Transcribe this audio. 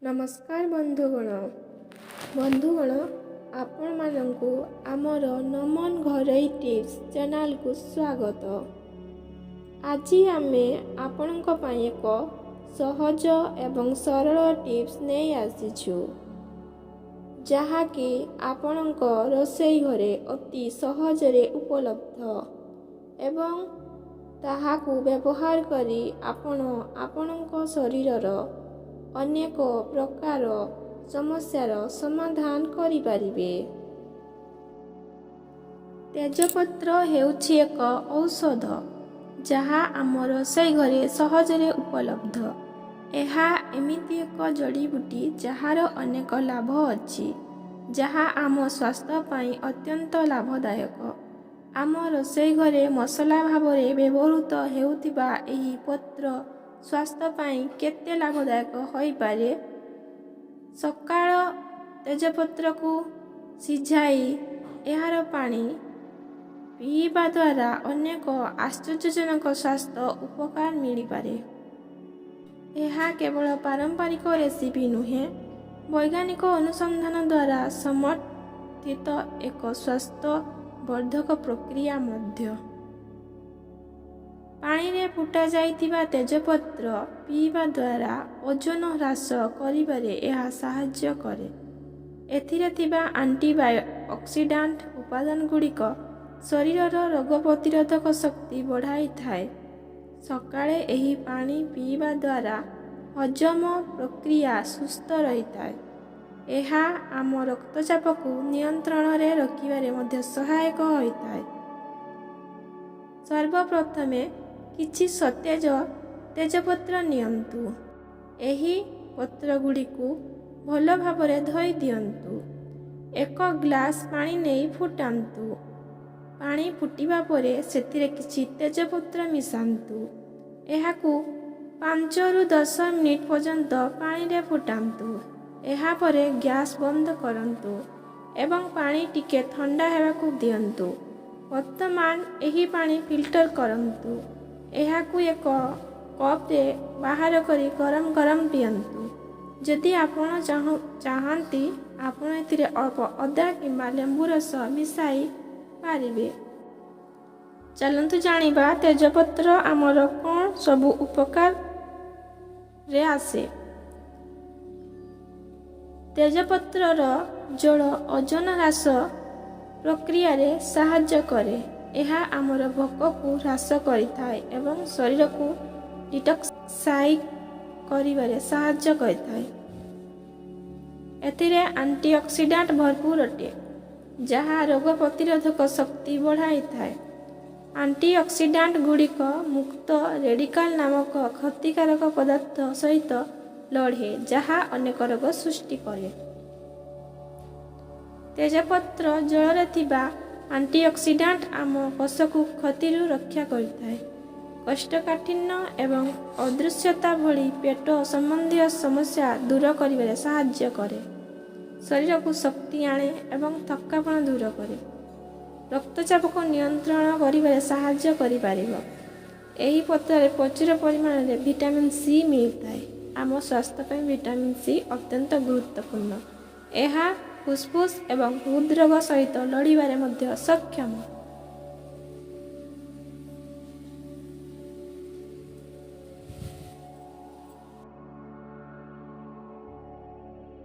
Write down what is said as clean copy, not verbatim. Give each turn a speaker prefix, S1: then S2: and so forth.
S1: नमस्कार बंधुगण आपण मानंकु आमर नमन घरोई टिप्स चैनल को स्वागत। आज आमे आपणक पई एक सहज एवं सरल टिप्स नहीं आसीछु जहा कि आपणक रोषेई घरे अति सहजरे उपलब्ध एवं ताहाकु व्यवहार करी आपणक शरीरर अनेक प्रकार समस्यार समाधान करि पारिबे। तेजपत्र हेउछि एक औषध जहा आम रोषेई घरे सहजरे उपलब्ध। एहा एमिति एक जड़ीबूटी जहार अनेक लाभ अछि जहा आम स्वास्थ्य पई अत्यंत लाभदायक। आम रोषेई घरे मसला भावरे व्यवहृत हेउथिबा एही पत्र स्वास्थ्य पई केते लाभदायक होई पारे। सकाळ तेजपत्र को सिझाई एहार पानी पीवा द्वारा अनेक आश्चर्यजनक स्वास्थ्य उपकार मिली पारे। एहा केवल पारंपरिक रेसिपी नुहे वैज्ञानिक अनुसंधान द्वारा समर्थित एक स्वास्थ्य वर्धक प्रक्रिया मध्य। पानी रे फुटा जाइतिबा तेजपत्र पीवा द्वारा ओजन ह्रास करिबारे एहा सहाय्य करे। एथिरे थिबा एंटीऑक्सीडेंट उपादान गुड़िक शरीरर रोग प्रतिरोधक शक्ति बढ़ाई थाए। सकाळे एही पानी पीवा द्वारा हजम प्रक्रिया सुस्थ रही थाए। एहा आम रक्तचाप को नियंत्रण रे रखिबारे मध्य सहायक होई थाए। सर्वप्रथमे किछि सतेज तेजपत्र नियंतु। एही पत्र गुड़िकु भल भावरे धोई दियंतु। एक ग्लास पानी नहीं फुटांतु। पानी फुटिबा परे सेथिरे किछि तेजपत्र मिसांतु। एहाकु 5 रु 10 मिनिट पर्यंत पानी रे फुटांतु। एहा परे गैस बंद करंतु एवं पानी टिके ठंडा हेबाकु दियंतु। वर्तमान एही पानी फिल्टर करंतु। एहाकु एक कप रे बाहर करी गरम गरम पियंतु। जदि आपण चाहंती आपण एथिरे अल्प अदा किंबा लेंबू रस मिसाई पारिबे। चलंतु जानिबा तेजपत्र आमर कोन सबु उपकार रे आसे। तेजपत्रर जड़ ओजन ह्रास प्रक्रिया रे सहाय्य करे। एहा आमर भोक को ह्रास करिथाए एवं शरीर को डिटॉक्सिफाई करिबारे सहाय्य करिथाए। एथिरे एंटीऑक्सीडेंट भरपूर अटे जहा रोग प्रतिरोधक शक्ति बढ़ाई थाए। एंटीऑक्सीडेंट गुड़िक मुक्त रेडिकल नामक क्षतिकारक पदार्थ सहित लड़े जहा अनेक रोग सृष्टि करे। तेजपत्र जल रे थिबा एंटीऑक्सीडेंट आम कोष को क्षति रक्षा करिथाए। कोष्ठकाठिन्य एवं अदृश्यता भली पेट संबंधी समस्या दूर करिबारे सहाय्य करे। शरीर को शक्ति आणे एवं थकापन दूर करे। रक्तचाप को नियंत्रण करिबारे सहाय्य करि पारिबो। एही पत्रे प्रचुर परिमाण रे विटामिन सी मिलताए। आम स्वास्थ्य पे विटामिन सी अत्यंत गुरुत्वपूर्ण। एहा फुसफुस एवं हृदरोग सहित लड़िबारे मध्य सक्षम।